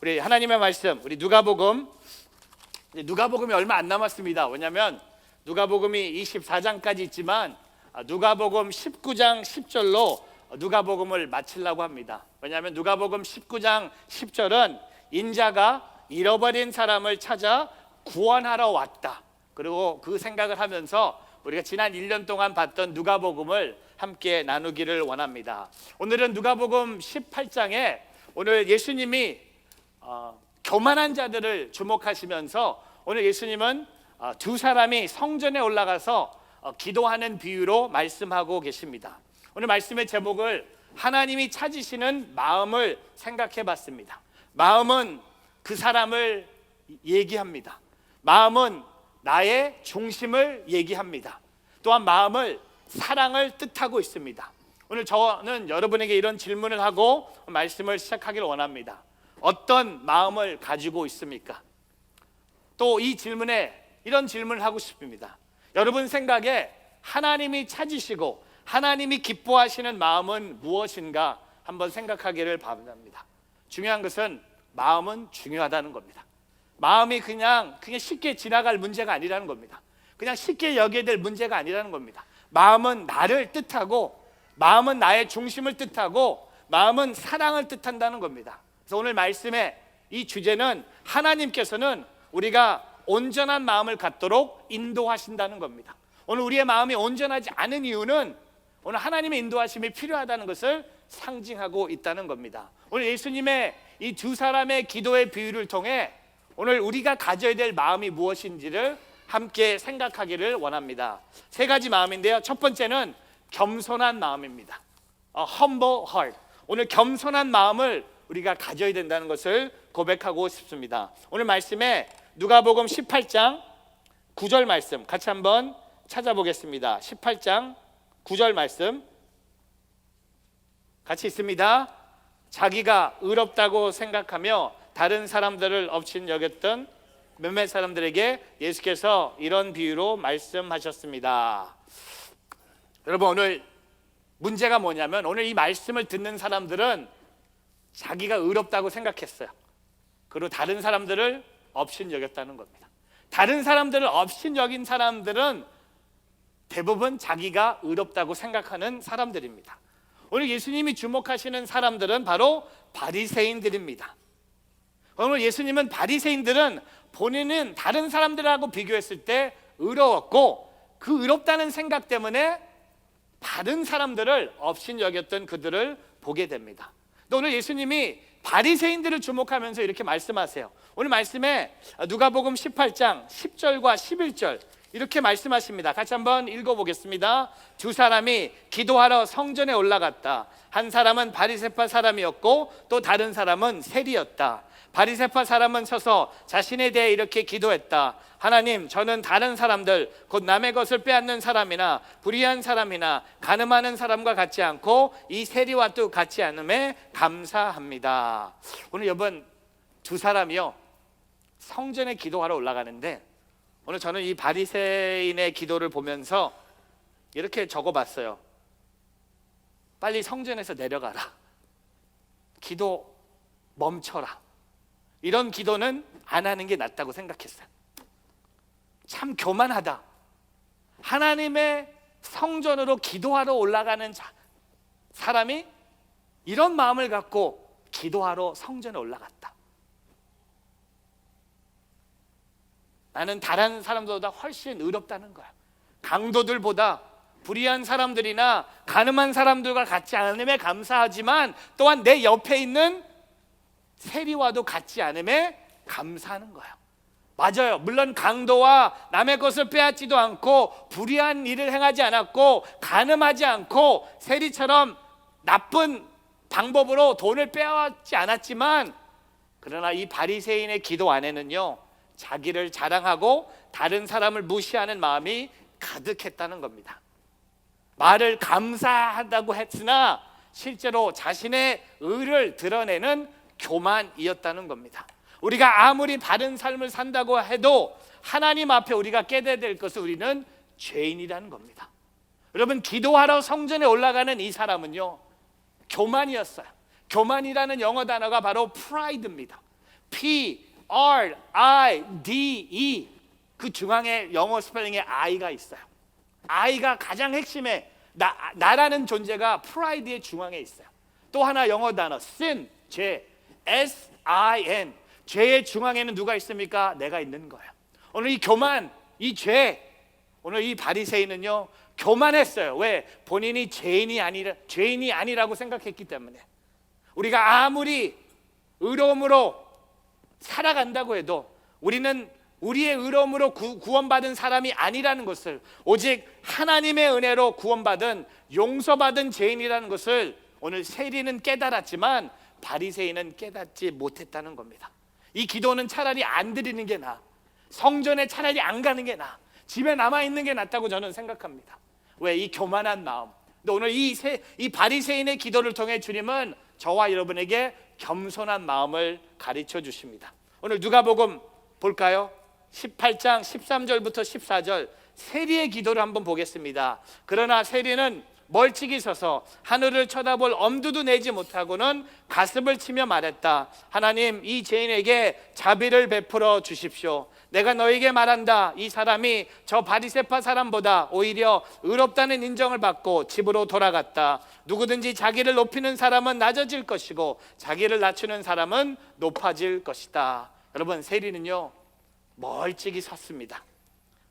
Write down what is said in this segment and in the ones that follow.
우리 하나님의 말씀, 우리 누가복음이 얼마 안 남았습니다. 왜냐하면 누가복음이 24장까지 있지만 누가복음 19장 10절로 누가복음을 마치려고 합니다. 왜냐하면 누가복음 19장 10절은 인자가 잃어버린 사람을 찾아 구원하러 왔다. 그리고 그 생각을 하면서 우리가 지난 1년 동안 봤던 누가복음을 함께 나누기를 원합니다. 오늘은 누가복음 18장에 오늘 예수님이 교만한 자들을 주목하시면서 오늘 예수님은 두 사람이 성전에 올라가서 기도하는 비유로 말씀하고 계십니다. 오늘 말씀의 제목을 하나님이 찾으시는 마음을 생각해 봤습니다. 마음은 그 사람을 얘기합니다. 마음은 나의 중심을 얘기합니다. 또한 마음을 사랑을 뜻하고 있습니다. 오늘 저는 여러분에게 이런 질문을 하고 말씀을 시작하기를 원합니다. 어떤 마음을 가지고 있습니까? 또 이 질문에 이런 질문을 하고 싶습니다. 여러분 생각에 하나님이 찾으시고 하나님이 기뻐하시는 마음은 무엇인가 한번 생각하기를 바랍니다. 중요한 것은 마음은 중요하다는 겁니다. 마음이 그냥 쉽게 지나갈 문제가 아니라는 겁니다. 그냥 쉽게 여겨야 될 문제가 아니라는 겁니다. 마음은 나를 뜻하고, 마음은 나의 중심을 뜻하고, 마음은 사랑을 뜻한다는 겁니다. 그래서 오늘 말씀의 이 주제는 하나님께서는 우리가 온전한 마음을 갖도록 인도하신다는 겁니다. 오늘 우리의 마음이 온전하지 않은 이유는 오늘 하나님의 인도하심이 필요하다는 것을 상징하고 있다는 겁니다. 오늘 예수님의 이 두 사람의 기도의 비유를 통해 오늘 우리가 가져야 될 마음이 무엇인지를 함께 생각하기를 원합니다. 세 가지 마음인데요. 첫 번째는 겸손한 마음입니다. humble heart. 오늘 겸손한 마음을 우리가 가져야 된다는 것을 고백하고 싶습니다. 오늘 말씀에 누가복음 18장 9절 말씀 같이 한번 찾아보겠습니다. 18장 9절 말씀 같이 있습니다. 자기가 의롭다고 생각하며 다른 사람들을 업신 여겼던 몇몇 사람들에게 예수께서 이런 비유로 말씀하셨습니다. 여러분, 오늘 문제가 뭐냐면 오늘 이 말씀을 듣는 사람들은 자기가 의롭다고 생각했어요. 그리고 다른 사람들을 업신 여겼다는 겁니다. 다른 사람들을 업신 여긴 사람들은 대부분 자기가 의롭다고 생각하는 사람들입니다. 오늘 예수님이 주목하시는 사람들은 바로 바리새인들입니다. 오늘 예수님은 바리새인들은 본인은 다른 사람들하고 비교했을 때 의로웠고 그 의롭다는 생각 때문에 다른 사람들을 업신 여겼던 그들을 보게 됩니다. 오늘 예수님이 바리새인들을 주목하면서 이렇게 말씀하세요. 오늘 말씀에 누가복음 18장 10절과 11절 이렇게 말씀하십니다. 같이 한번 읽어보겠습니다. 두 사람이 기도하러 성전에 올라갔다. 한 사람은 바리새파 사람이었고 또 다른 사람은 세리였다. 바리새파 사람은 서서 자신에 대해 이렇게 기도했다. 하나님, 저는 다른 사람들 곧 남의 것을 빼앗는 사람이나 불의한 사람이나 간음하는 사람과 같지 않고 이 세리와 또 같지 않음에 감사합니다. 오늘 여러분 두 사람이요 성전에 기도하러 올라가는데 오늘 저는 이 바리새인의 기도를 보면서 이렇게 적어봤어요. 빨리 성전에서 내려가라. 기도 멈춰라. 이런 기도는 안 하는 게 낫다고 생각했어요. 참 교만하다. 하나님의 성전으로 기도하러 올라가는 사람이 이런 마음을 갖고 기도하러 성전에 올라갔다. 나는 다른 사람들보다 훨씬 의롭다는 거야. 강도들보다 불의한 사람들이나 간음한 사람들과 같지 않음에 감사하지만 또한 내 옆에 있는 세리와도 같지 않음에 감사하는 거예요. 맞아요. 물론 강도와 남의 것을 빼앗지도 않고 불의한 일을 행하지 않았고 간음하지 않고 세리처럼 나쁜 방법으로 돈을 빼앗지 않았지만 그러나 이 바리새인의 기도 안에는요 자기를 자랑하고 다른 사람을 무시하는 마음이 가득했다는 겁니다. 말을 감사하다고 했으나 실제로 자신의 의를 드러내는 교만이었다는 겁니다. 우리가 아무리 바른 삶을 산다고 해도 하나님 앞에 우리가 깨달아야 될 것은 우리는 죄인이라는 겁니다. 여러분 기도하러 성전에 올라가는 이 사람은요 교만이었어요. 교만이라는 영어 단어가 바로 pride입니다. Pride. 그 중앙에 영어 스펠링에 I가 있어요. I가 가장 핵심에 나라는 존재가 프라이드의 중앙에 있어요. 또 하나 영어 단어 sin, 죄, sin. 죄의 중앙에는 누가 있습니까? 내가 있는 거예요. 오늘 이 교만, 이 죄, 오늘 이 바리새인은요 교만했어요. 왜? 본인이 죄인이 아니라고 생각했기 때문에. 우리가 아무리 의로움으로 살아간다고 해도 우리는 우리의 의로움으로 구원받은 사람이 아니라는 것을, 오직 하나님의 은혜로 구원받은 용서받은 죄인이라는 것을 오늘 세리는 깨달았지만 바리새인은 깨닫지 못했다는 겁니다. 이 기도는 차라리 안 드리는 게 나아. 성전에 차라리 안 가는 게 나아. 집에 남아있는 게 낫다고 저는 생각합니다. 왜? 이 교만한 마음. 근데 오늘 이 바리새인의 기도를 통해 주님은 저와 여러분에게 겸손한 마음을 가르쳐 주십니다. 오늘 누가복음 볼까요? 18장 13절부터 14절 세리의 기도를 한번 보겠습니다. 그러나 세리는 멀찍이 서서 하늘을 쳐다볼 엄두도 내지 못하고는 가슴을 치며 말했다. 하나님, 이 죄인에게 자비를 베풀어 주십시오. 내가 너에게 말한다. 이 사람이 저 바리새파 사람보다 오히려 의롭다는 인정을 받고 집으로 돌아갔다. 누구든지 자기를 높이는 사람은 낮아질 것이고 자기를 낮추는 사람은 높아질 것이다. 여러분, 세리는요 멀찍이 섰습니다.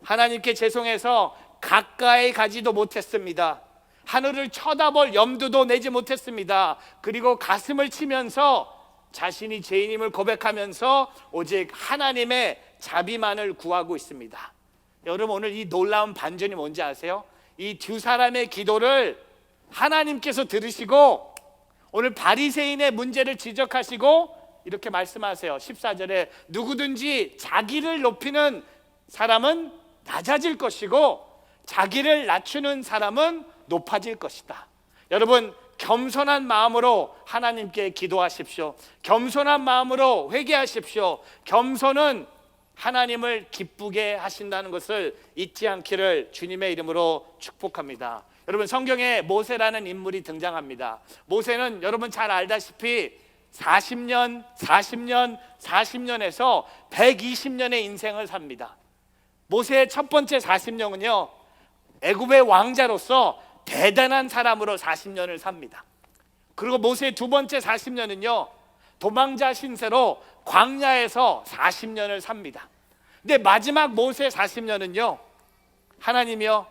하나님께 죄송해서 가까이 가지도 못했습니다. 하늘을 쳐다볼 염두도 내지 못했습니다. 그리고 가슴을 치면서 자신이 죄인임을 고백하면서 오직 하나님의 자비만을 구하고 있습니다. 여러분, 오늘 이 놀라운 반전이 뭔지 아세요? 이 두 사람의 기도를 하나님께서 들으시고 오늘 바리새인의 문제를 지적하시고 이렇게 말씀하세요. 14절에 누구든지 자기를 높이는 사람은 낮아질 것이고 자기를 낮추는 사람은 높아질 것이다. 여러분, 겸손한 마음으로 하나님께 기도하십시오. 겸손한 마음으로 회개하십시오. 겸손은 하나님을 기쁘게 하신다는 것을 잊지 않기를 주님의 이름으로 축복합니다. 여러분, 성경에 모세라는 인물이 등장합니다. 모세는 여러분 잘 알다시피 40년에서 120년의 인생을 삽니다. 모세의 첫 번째 40년은요 애굽의 왕자로서 대단한 사람으로 40년을 삽니다. 그리고 모세의 두 번째 40년은요 도망자 신세로 광야에서 40년을 삽니다. 근데 마지막 모세 40년은요 하나님이요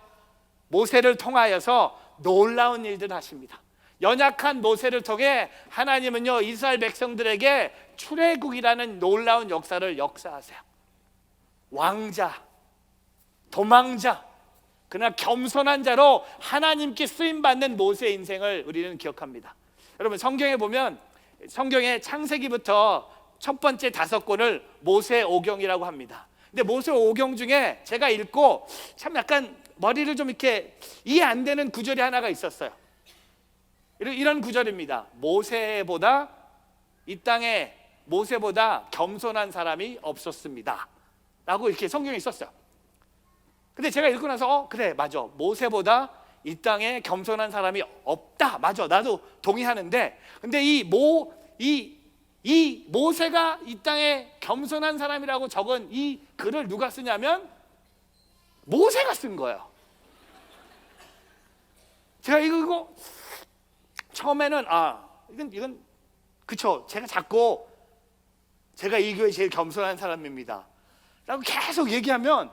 모세를 통하여서 놀라운 일들을 하십니다. 연약한 모세를 통해 하나님은요 이스라엘 백성들에게 출애굽이라는 놀라운 역사하세요. 왕자, 도망자, 그러나 겸손한 자로 하나님께 쓰임받는 모세의 인생을 우리는 기억합니다. 여러분, 성경에 보면 성경의 창세기부터 첫 번째 5권을 모세 오경이라고 합니다. 근데 모세 오경 중에 제가 읽고 참 약간 머리를 좀 이렇게 이해 안 되는 구절이 하나가 있었어요. 이런 구절입니다. 이 땅에 모세보다 겸손한 사람이 없었습니다 라고 이렇게 성경에 있었어요. 근데 제가 읽고 나서 그래, 맞아, 모세보다 이 땅에 겸손한 사람이 없다, 맞아, 나도 동의하는데, 근데 이 모세가 이 땅에 겸손한 사람이라고 적은 이 글을 누가 쓰냐면 모세가 쓴 거예요. 제가 이거 처음에는 이건 그쵸, 제가 자꾸 제가 이 교회 제일 겸손한 사람입니다 라고 계속 얘기하면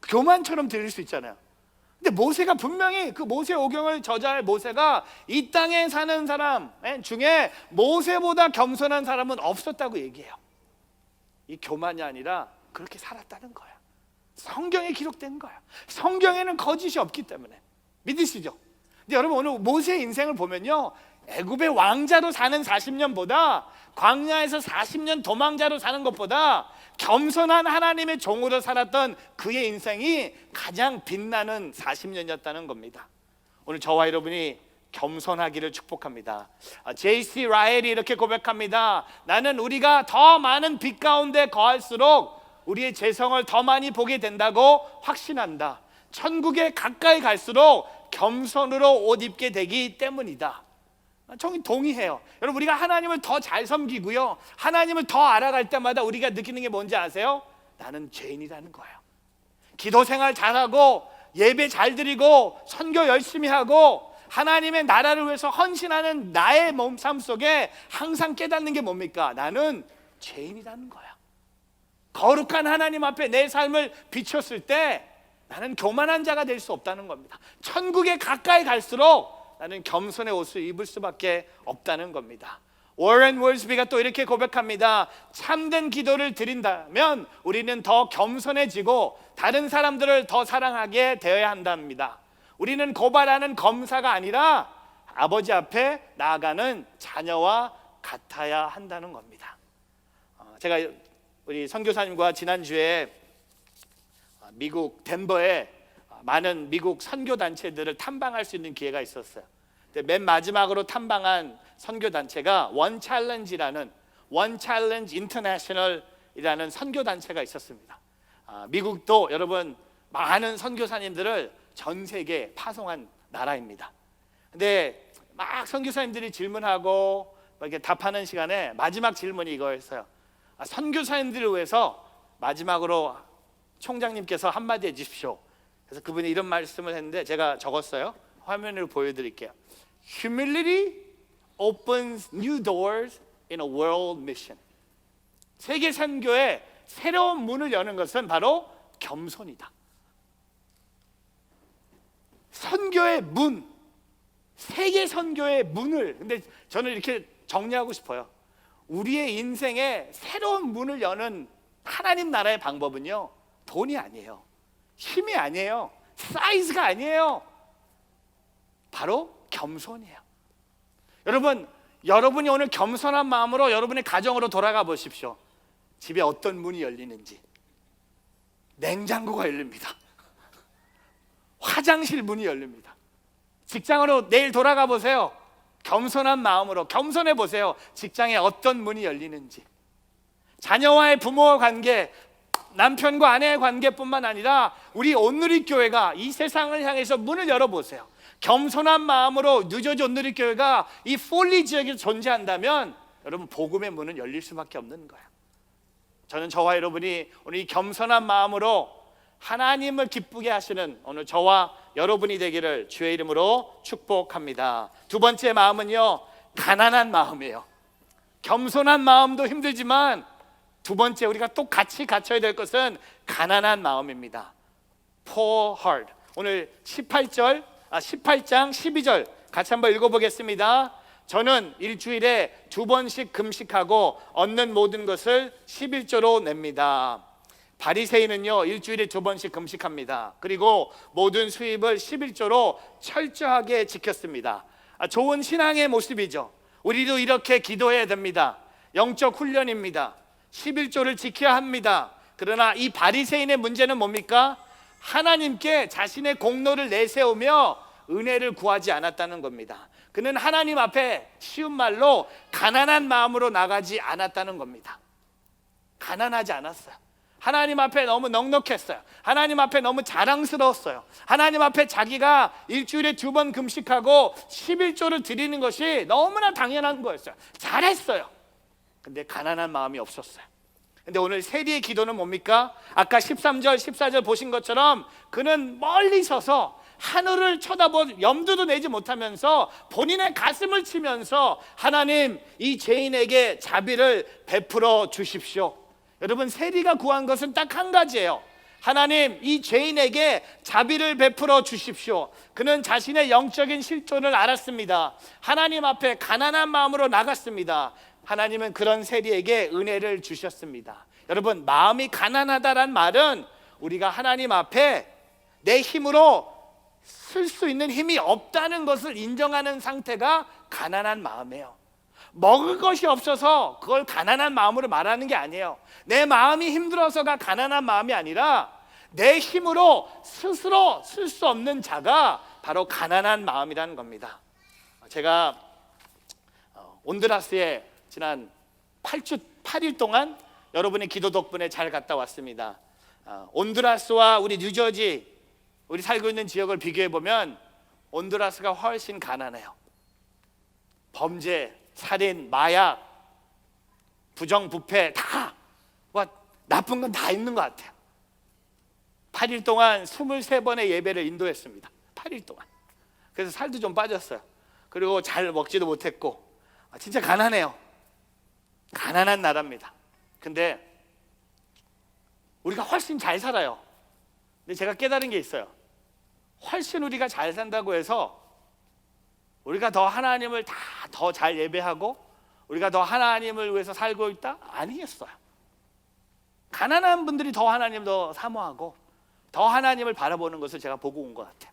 교만처럼 들릴 수 있잖아요. 근데 모세가 분명히 그 모세 오경을 저자할 모세가 이 땅에 사는 사람 중에 모세보다 겸손한 사람은 없었다고 얘기해요. 이 교만이 아니라 그렇게 살았다는 거예요. 성경에 기록된 거예요. 성경에는 거짓이 없기 때문에. 믿으시죠? 근데 여러분, 오늘 모세의 인생을 보면요 애굽의 왕자로 사는 40년보다 광야에서 40년 도망자로 사는 것보다 겸손한 하나님의 종으로 살았던 그의 인생이 가장 빛나는 40년이었다는 겁니다. 오늘 저와 여러분이 겸손하기를 축복합니다. J.C. 라헬이 이렇게 고백합니다. 나는 우리가 더 많은 빛 가운데 거할수록 우리의 재성을 더 많이 보게 된다고 확신한다. 천국에 가까이 갈수록 겸손으로 옷 입게 되기 때문이다. 저는 동의해요. 여러분, 우리가 하나님을 더 잘 섬기고요, 하나님을 더 알아갈 때마다 우리가 느끼는 게 뭔지 아세요? 나는 죄인이라는 거예요. 기도 생활 잘하고 예배 잘 드리고 선교 열심히 하고 하나님의 나라를 위해서 헌신하는 나의 삶 속에 항상 깨닫는 게 뭡니까? 나는 죄인이라는 거야. 거룩한 하나님 앞에 내 삶을 비췄을 때 나는 교만한 자가 될 수 없다는 겁니다. 천국에 가까이 갈수록 나는 겸손의 옷을 입을 수밖에 없다는 겁니다. 워런 월스비가 또 이렇게 고백합니다. 참된 기도를 드린다면 우리는 더 겸손해지고 다른 사람들을 더 사랑하게 되어야 한답니다. 우리는 고발하는 검사가 아니라 아버지 앞에 나아가는 자녀와 같아야 한다는 겁니다. 제가 우리 선교사님과 지난주에 미국 덴버에 많은 미국 선교단체들을 탐방할 수 있는 기회가 있었어요. 맨 마지막으로 탐방한 선교단체가 원 챌린지라는 원 챌린지 인터내셔널이라는 선교단체가 있었습니다. 미국도 여러분 많은 선교사님들을 전 세계에 파송한 나라입니다. 근데 막 선교사님들이 질문하고 이렇게 답하는 시간에 마지막 질문이 이거였어요. 선교사님들을 위해서 마지막으로 총장님께서 한마디 해주십시오. 그래서 그분이 이런 말씀을 했는데 제가 적었어요. 화면으로 보여드릴게요. Humility opens new doors in a world mission. 세계 선교에 새로운 문을 여는 것은 바로 겸손이다. 선교의 문, 세계 선교의 문을, 근데 저는 이렇게 정리하고 싶어요. 우리의 인생에 새로운 문을 여는 하나님 나라의 방법은요, 돈이 아니에요, 힘이 아니에요, 사이즈가 아니에요. 바로 겸손이에요. 여러분이 오늘 겸손한 마음으로 여러분의 가정으로 돌아가 보십시오. 집에 어떤 문이 열리는지. 냉장고가 열립니다. 화장실 문이 열립니다. 직장으로 내일 돌아가 보세요. 겸손한 마음으로 겸손해 보세요. 직장에 어떤 문이 열리는지. 자녀와의 부모와 관계, 남편과 아내의 관계뿐만 아니라 우리 온누리교회가 이 세상을 향해서 문을 열어보세요. 겸손한 마음으로 뉴저지 온누리교회가 이 폴리 지역에 존재한다면 여러분 복음의 문은 열릴 수밖에 없는 거예요. 저는 저와 여러분이 오늘 이 겸손한 마음으로 하나님을 기쁘게 하시는 오늘 저와 여러분이 되기를 주의 이름으로 축복합니다. 두 번째 마음은요, 가난한 마음이에요. 겸손한 마음도 힘들지만 두 번째 우리가 또 같이 갖춰야 될 것은 가난한 마음입니다. Poor heart. 오늘 18장 12절 같이 한번 읽어보겠습니다. 저는 일주일에 2번씩 금식하고 얻는 모든 것을 11조로 냅니다. 바리새인은요 일주일에 2번씩 금식합니다. 그리고 모든 수입을 11조로 철저하게 지켰습니다. 좋은 신앙의 모습이죠. 우리도 이렇게 기도해야 됩니다. 영적 훈련입니다. 11조를 지켜야 합니다. 그러나 이 바리새인의 문제는 뭡니까? 하나님께 자신의 공로를 내세우며 은혜를 구하지 않았다는 겁니다. 그는 하나님 앞에 쉬운 말로 가난한 마음으로 나가지 않았다는 겁니다. 가난하지 않았어요. 하나님 앞에 너무 넉넉했어요. 하나님 앞에 너무 자랑스러웠어요. 하나님 앞에 자기가 일주일에 2번 금식하고 11조를 드리는 것이 너무나 당연한 거였어요. 잘했어요. 근데 가난한 마음이 없었어요. 근데 오늘 세리의 기도는 뭡니까? 아까 13절 14절 보신 것처럼 그는 멀리 서서 하늘을 쳐다보 염두도 내지 못하면서 본인의 가슴을 치면서 하나님 이 죄인에게 자비를 베풀어 주십시오. 여러분 세리가 구한 것은 딱 한 가지예요. 하나님 이 죄인에게 자비를 베풀어 주십시오. 그는 자신의 영적인 실존을 알았습니다. 하나님 앞에 가난한 마음으로 나갔습니다. 하나님은 그런 세리에게 은혜를 주셨습니다. 여러분 마음이 가난하다란 말은 우리가 하나님 앞에 내 힘으로 쓸 수 있는 힘이 없다는 것을 인정하는 상태가 가난한 마음이에요. 먹을 것이 없어서 그걸 가난한 마음으로 말하는 게 아니에요. 내 마음이 힘들어서가 가난한 마음이 아니라 내 힘으로 스스로 쓸 수 없는 자가 바로 가난한 마음이라는 겁니다. 제가 온두라스에 지난 8일 동안 여러분의 기도 덕분에 잘 갔다 왔습니다. 온두라스와 우리 뉴저지 우리 살고 있는 지역을 비교해 보면 온두라스가 훨씬 가난해요. 범죄, 살인, 마약, 부정부패 다 나쁜 건 다 있는 것 같아요. 8일 동안 23번의 예배를 인도했습니다. 8일 동안. 그래서 살도 좀 빠졌어요. 그리고 잘 먹지도 못했고 진짜 가난해요. 가난한 나라입니다. 근데 우리가 훨씬 잘 살아요. 근데 제가 깨달은 게 있어요. 훨씬 우리가 잘 산다고 해서 우리가 더 하나님을 더 잘 예배하고 우리가 더 하나님을 위해서 살고 있다? 아니겠어요. 가난한 분들이 더 하나님을 더 사모하고 더 하나님을 바라보는 것을 제가 보고 온 것 같아요.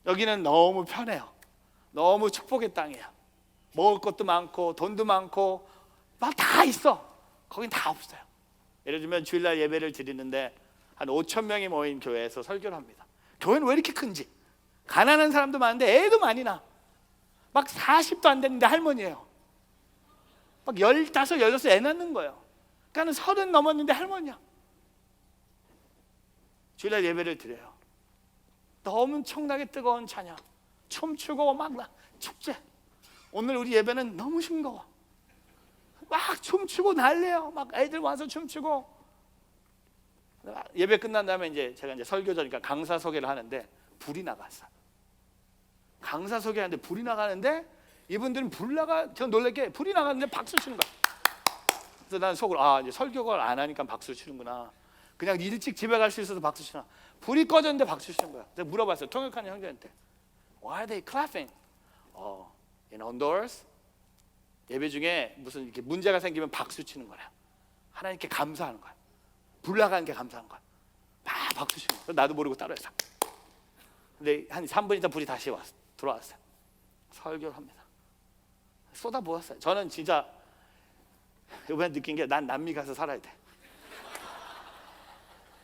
여기는 너무 편해요. 너무 축복의 땅이에요. 먹을 것도 많고 돈도 많고 막 다 있어. 거긴 다 없어요. 예를 들면 주일날 예배를 드리는데 한 5천 명이 모인 교회에서 설교를 합니다. 교회는 왜 이렇게 큰지. 가난한 사람도 많은데 애도 많이 나. 막 40도 안 됐는데 할머니예요. 막 15, 16 애 낳는 거예요. 그러니까 30 넘었는데 할머니야. 주일날 예배를 드려요. 너무 엄청나게 뜨거운 찬양, 춤추고 막 축제. 오늘 우리 예배는 너무 싱거워. 막 춤추고 난리예요. 막 애들 와서 춤추고. 예배 끝난 다음에 제가 설교자니까 강사 소개를 하는데 불이 나갔어요. 강사 소개하는데 불이 나가는데 이분들은 저 놀랄 게 불이 나갔는데 박수 치는 거야. 그래서 난 속으로 이제 설교를 안 하니까 박수 치는구나. 그냥 일찍 집에 갈 수 있어서 박수 치나. 불이 꺼졌는데 박수 치는 거야. 그래서 물어봤어요. 통역하는 형제한테. Why are they clapping? In outdoors? 예배 중에 무슨 이렇게 문제가 생기면 박수 치는 거야. 하나님께 감사하는 거야. 불 나가는 게 감사한 거야. 막 박수 치는 거야. 나도 모르고 따라했어. 근데 한 3분 있다 불이 다시 들어왔어요. 설교를 합니다. 쏟아부었어요. 저는 진짜 이번에 느낀 게 난 남미 가서 살아야 돼.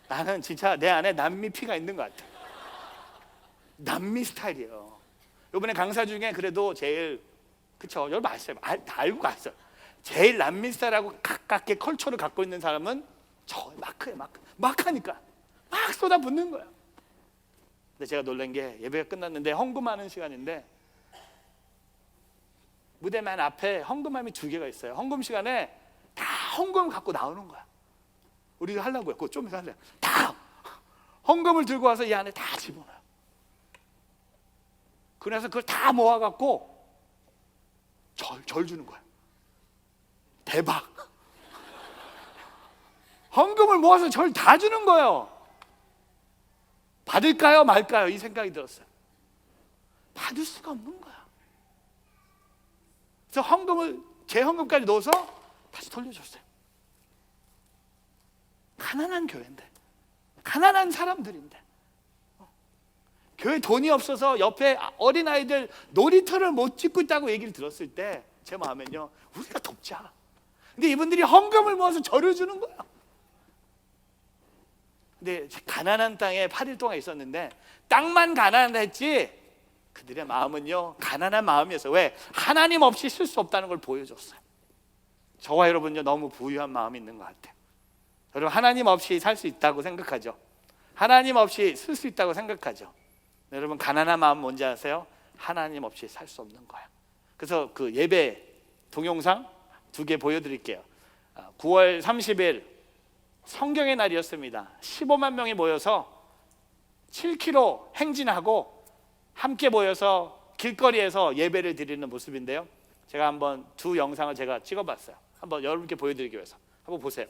나는 진짜 내 안에 남미 피가 있는 것 같아. 남미 스타일이에요. 이번에 강사 중에 그래도 제일 그쵸? 여러분 아시죠? 다 알고 갔어요. 제일 남미 스타일하고 가깝게 컬처를 갖고 있는 사람은 저 마크예요. 마크니까 막 쏟아붓는 거예요. 근데 제가 놀란 게 예배가 끝났는데 헌금하는 시간인데 무대만 앞에 헌금함이 2개가 있어요. 헌금 시간에 다 헌금 갖고 나오는 거야. 우리가 하려고요. 그거 좀 이따 하려고. 다 헌금을 들고 와서 이 안에 다 집어넣어요. 그래서 그걸 다 모아갖고 절 주는 거야. 대박. 헌금을 모아서 절 다 주는 거예요. 받을까요 말까요? 이 생각이 들었어요. 받을 수가 없는 거야. 그래서 제 헌금까지 넣어서 다시 돌려줬어요. 가난한 교회인데, 가난한 사람들인데, 교회 돈이 없어서 옆에 어린아이들 놀이터를 못 짓고 있다고 얘기를 들었을 때 제 마음엔요, 우리가 돕자. 근데 이분들이 헌금을 모아서 절을 주는 거예요. 근데 가난한 땅에 8일 동안 있었는데 땅만 가난했지 그들의 마음은요 가난한 마음이었어요. 왜? 하나님 없이 쓸 수 없다는 걸 보여줬어요. 저와 여러분요 너무 부유한 마음이 있는 것 같아요. 여러분 하나님 없이 살 수 있다고 생각하죠? 하나님 없이 쓸 수 있다고 생각하죠? 여러분 가난한 마음 뭔지 아세요? 하나님 없이 살 수 없는 거예요. 그래서 그 예배 동영상 2개 보여드릴게요. 9월 30일 성경의 날이었습니다. 15만 명이 모여서 7km 행진하고 함께 모여서 길거리에서 예배를 드리는 모습인데요. 제가 한번 2 영상을 제가 찍어봤어요. 한번 여러분께 보여드리기 위해서 한번 보세요.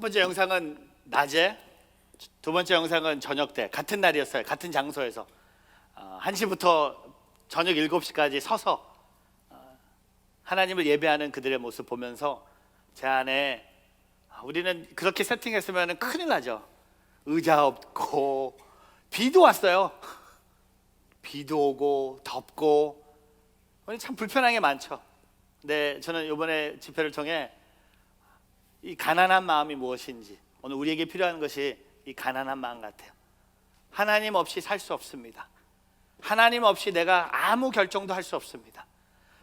번째 영상은 낮에, 두 번째 영상은 저녁 때 같은 날이었어요. 같은 장소에서 1시부터 저녁 7시까지 서서 하나님을 예배하는 그들의 모습 보면서 제 안에 우리는 그렇게 세팅했으면 큰일 나죠. 의자 없고 비도 왔어요. 비도 오고 덥고 참 불편한 게 많죠. 근데 저는 이번에 집회를 통해 이 가난한 마음이 무엇인지, 오늘 우리에게 필요한 것이 이 가난한 마음 같아요. 하나님 없이 살 수 없습니다. 하나님 없이 내가 아무 결정도 할 수 없습니다.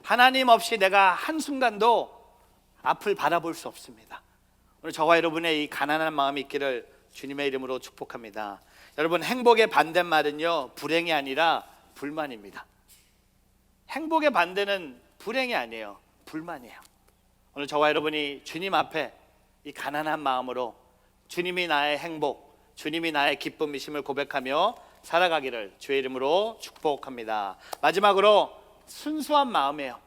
하나님 없이 내가 한순간도 앞을 바라볼 수 없습니다. 오늘 저와 여러분의 이 가난한 마음이 있기를 주님의 이름으로 축복합니다. 여러분, 행복의 반대말은요, 불행이 아니라 불만입니다. 행복의 반대는 불행이 아니에요, 불만이에요. 오늘 저와 여러분이 주님 앞에 이 가난한 마음으로 주님이 나의 행복, 주님이 나의 기쁨이심을 고백하며 살아가기를 주의 이름으로 축복합니다. 마지막으로 순수한 마음이에요.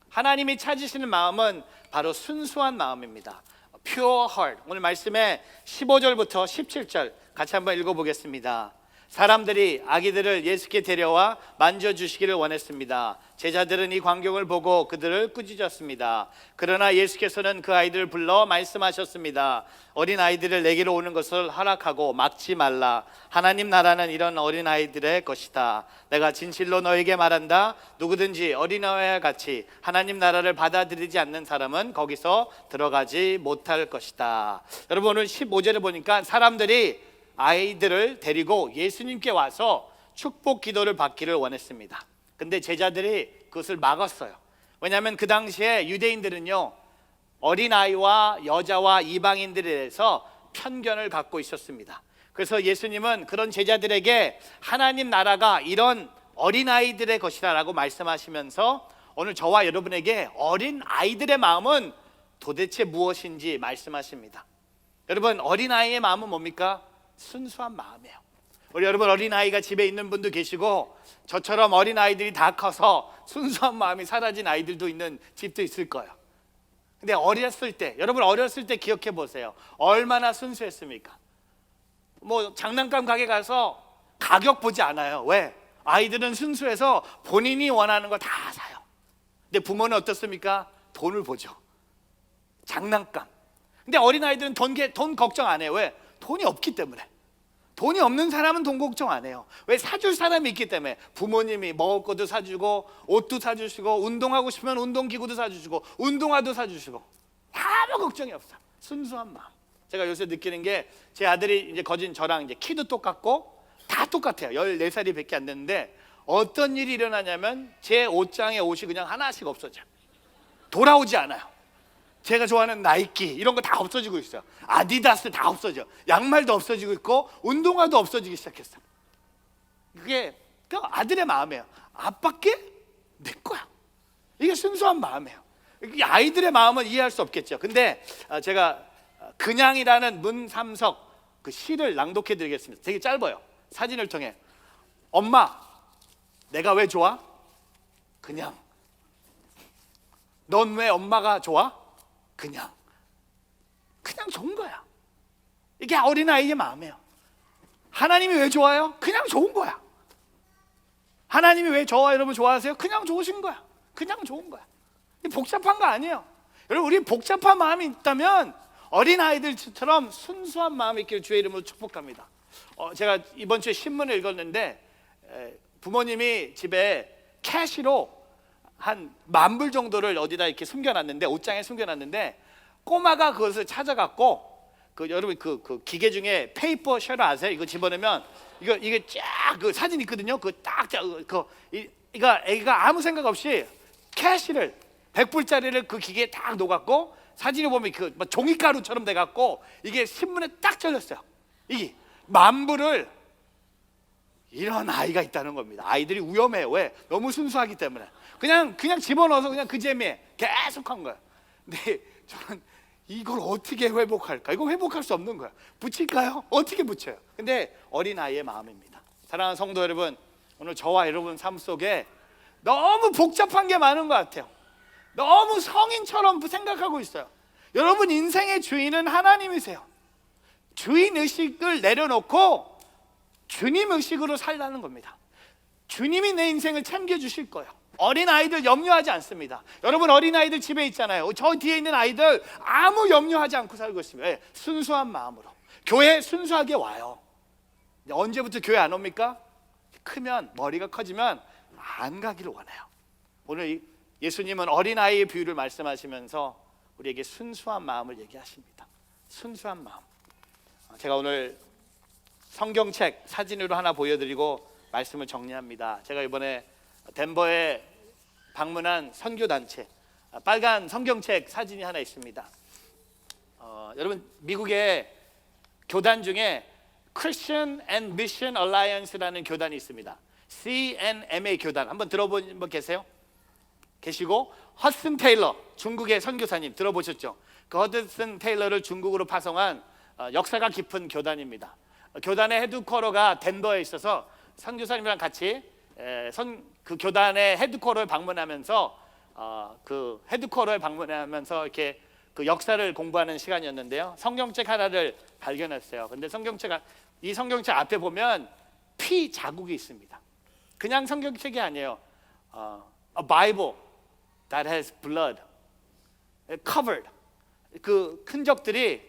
하나님이 찾으시는 마음은 바로 순수한 마음입니다. Pure heart. 오늘 말씀에 15절부터 17절 같이 한번 읽어보겠습니다. 사람들이 아기들을 예수께 데려와 만져주시기를 원했습니다. 제자들은 이 광경을 보고 그들을 꾸짖었습니다. 그러나 예수께서는 그 아이들을 불러 말씀하셨습니다. 어린 아이들을 내게로 오는 것을 허락하고 막지 말라. 하나님 나라는 이런 어린 아이들의 것이다. 내가 진실로 너에게 말한다. 누구든지 어린아이와 같이 하나님 나라를 받아들이지 않는 사람은 거기서 들어가지 못할 것이다. 여러분, 오늘 15절에 보니까 사람들이 아이들을 데리고 예수님께 와서 축복 기도를 받기를 원했습니다. 근데 제자들이 그것을 막았어요. 왜냐하면 그 당시에 유대인들은요, 어린아이와 여자와 이방인들에 대해서 편견을 갖고 있었습니다. 그래서 예수님은 그런 제자들에게 하나님 나라가 이런 어린아이들의 것이다 라고 말씀하시면서 오늘 저와 여러분에게 어린아이들의 마음은 도대체 무엇인지 말씀하십니다. 여러분, 어린아이의 마음은 뭡니까? 순수한 마음이에요. 우리 여러분, 어린아이가 집에 있는 분도 계시고 저처럼 어린아이들이 다 커서 순수한 마음이 사라진 아이들도 있는 집도 있을 거예요. 근데 어렸을 때, 여러분 어렸을 때 기억해 보세요. 얼마나 순수했습니까? 뭐 장난감 가게 가서 가격 보지 않아요. 왜? 아이들은 순수해서 본인이 원하는 거 다 사요. 근데 부모는 어떻습니까? 돈을 보죠. 장난감. 근데 어린아이들은 돈 걱정 안 해요. 왜? 돈이 없기 때문에. 돈이 없는 사람은 돈 걱정 안 해요. 왜? 사줄 사람이 있기 때문에. 부모님이 먹을 것도 사주고 옷도 사주시고 운동하고 싶으면 운동기구도 사주시고 운동화도 사주시고 아무 걱정이 없어요. 순수한 마음. 제가 요새 느끼는 게 제 아들이 이제 거진 저랑 이제 키도 똑같고 다 똑같아요. 14살이 밖에 안 됐는데 어떤 일이 일어나냐면 제 옷장에 옷이 그냥 하나씩 없어져요. 돌아오지 않아요. 제가 좋아하는 나이키 이런 거 다 없어지고 있어요. 아디다스 다 없어져. 양말도 없어지고 있고 운동화도 없어지기 시작했어요. 그게 아들의 마음이에요. 아빠께 내 거야. 이게 순수한 마음이에요. 아이들의 마음은 이해할 수 없겠죠. 근데 제가 그냥이라는 문삼석 그 시를 낭독해 드리겠습니다. 되게 짧아요. 사진을 통해. 엄마, 내가 왜 좋아? 그냥. 넌 왜 엄마가 좋아? 그냥 좋은 거야. 이게 어린아이의 마음이에요. 하나님이 왜 좋아요? 그냥 좋은 거야. 하나님이 왜 저와 여러분 좋아하세요? 그냥 좋으신 거야. 그냥 좋은 거야. 복잡한 거 아니에요. 여러분, 우리 복잡한 마음이 있다면 어린아이들처럼 순수한 마음이 있기를 주의 이름으로 축복합니다. 제가 이번 주에 신문을 읽었는데 부모님이 집에 캐시로 한 10,000불 정도를 어디다 이렇게 숨겨놨는데, 옷장에 숨겨놨는데 꼬마가 그것을 찾아갖고 여러분 그 기계 중에 페이퍼 셔터 아세요? 이거 집어넣으면 이게 쫙 그 사진 있거든요. 이거 애가 아무 생각 없이 캐시를 100불짜리를 그 기계에 딱 녹았고 사진을 보면 종이가루처럼 돼갖고 이게 신문에 딱 젖었어요. 이게 10,000불을 이런 아이가 있다는 겁니다. 아이들이 위험해요. 왜? 너무 순수하기 때문에. 그냥 집어넣어서 그냥 그 재미에 계속 한 거야. 근데 저는 이걸 어떻게 회복할까? 이거 회복할 수 없는 거야. 붙일까요? 어떻게 붙여요? 근데 어린아이의 마음입니다. 사랑하는 성도 여러분, 오늘 저와 여러분 삶 속에 너무 복잡한 게 많은 것 같아요. 너무 성인처럼 생각하고 있어요. 여러분 인생의 주인은 하나님이세요. 주인 의식을 내려놓고 주님 의식으로 살라는 겁니다. 주님이 내 인생을 챙겨주실 거예요. 어린아이들 염려하지 않습니다. 여러분 어린아이들 집에 있잖아요. 저 뒤에 있는 아이들 아무 염려하지 않고 살고 있습니다. 예, 순수한 마음으로 교회에 순수하게 와요. 언제부터 교회 안 옵니까? 크면, 머리가 커지면 안 가기를 원해요. 오늘 예수님은 어린아이의 비유를 말씀하시면서 우리에게 순수한 마음을 얘기하십니다. 순수한 마음. 제가 오늘 성경책 사진으로 하나 보여드리고 말씀을 정리합니다. 제가 이번에 덴버에 방문한 선교단체, 빨간 성경책 사진이 하나 있습니다. 여러분 미국의 교단 중에 Christian and Mission Alliance라는 교단이 있습니다. CNMA 교단 한번 들어본 분 계세요? 계시고 허슨 테일러 중국의 선교사님 들어보셨죠? 그 허슨 테일러를 중국으로 파송한 역사가 깊은 교단입니다. 교단의 헤드쿼터가 덴버에 있어서 선교사님이랑 같이 그 교단의 헤드쿼터를 방문하면서 그 헤드쿼터에 방문하면서 이렇게 그 역사를 공부하는 시간이었는데요. 성경책 하나를 발견했어요. 근데 이 성경책 앞에 보면 피 자국이 있습니다. 그냥 성경책이 아니에요. A Bible that has blood covered. 그 흔적들이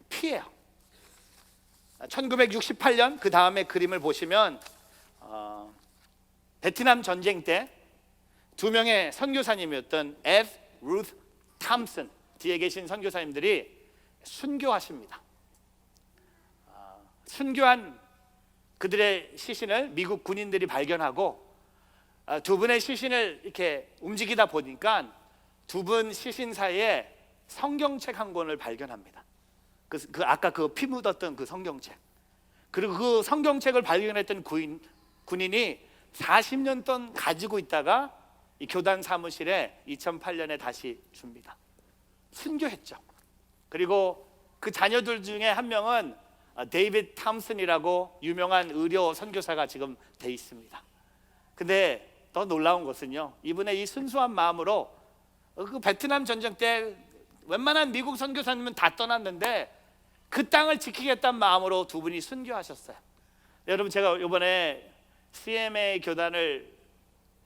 피예요. 1968년 그 다음에 그림을 보시면 베트남 전쟁 때 두 명의 선교사님이었던 F. 루트 탐슨 뒤에 계신 선교사님들이 순교하십니다. 순교한 그들의 시신을 미국 군인들이 발견하고 두 분의 시신을 이렇게 움직이다 보니까 두 분 시신 사이에 성경책 한 권을 발견합니다. 그 아까 그 피 묻었던 그 성경책. 그리고 그 성경책을 발견했던 군인이 40년 동안 가지고 있다가 이 교단 사무실에 2008년에 다시 줍니다. 순교했죠. 그리고 그 자녀들 중에 한 명은 데이비드 탐슨이라고 유명한 의료 선교사가 지금 돼 있습니다. 근데 더 놀라운 것은요, 이분의 이 순수한 마음으로 그 베트남 전쟁 때 웬만한 미국 선교사님은 다 떠났는데 그 땅을 지키겠다는 마음으로 두 분이 순교하셨어요. 여러분 제가 이번에 CMA 교단을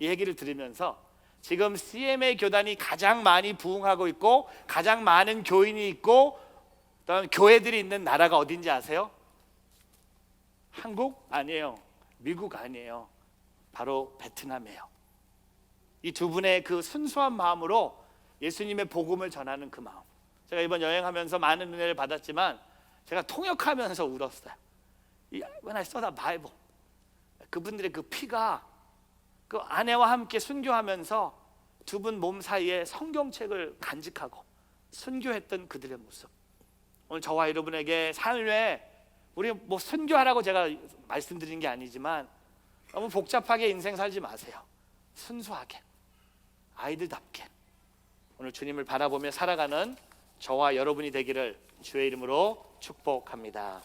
이 얘기를 들으면서 지금 CMA 교단이 가장 많이 부흥하고 있고 가장 많은 교인이 있고 그다음 교회들이 있는 나라가 어딘지 아세요? 한국? 아니에요. 미국 아니에요. 바로 베트남이에요. 이 두 분의 그 순수한 마음으로 예수님의 복음을 전하는 그 마음. 제가 이번 여행하면서 많은 은혜를 받았지만 제가 통역하면서 울었어요. When I saw the Bible, 그분들의 그 피가 그 아내와 함께 순교하면서 두 분 몸 사이에 성경책을 간직하고 순교했던 그들의 모습. 오늘 저와 여러분에게 삶에 우리 뭐 순교하라고 제가 말씀드린 게 아니지만 너무 복잡하게 인생 살지 마세요. 순수하게, 아이들답게 오늘 주님을 바라보며 살아가는 저와 여러분이 되기를 주의 이름으로 축복합니다.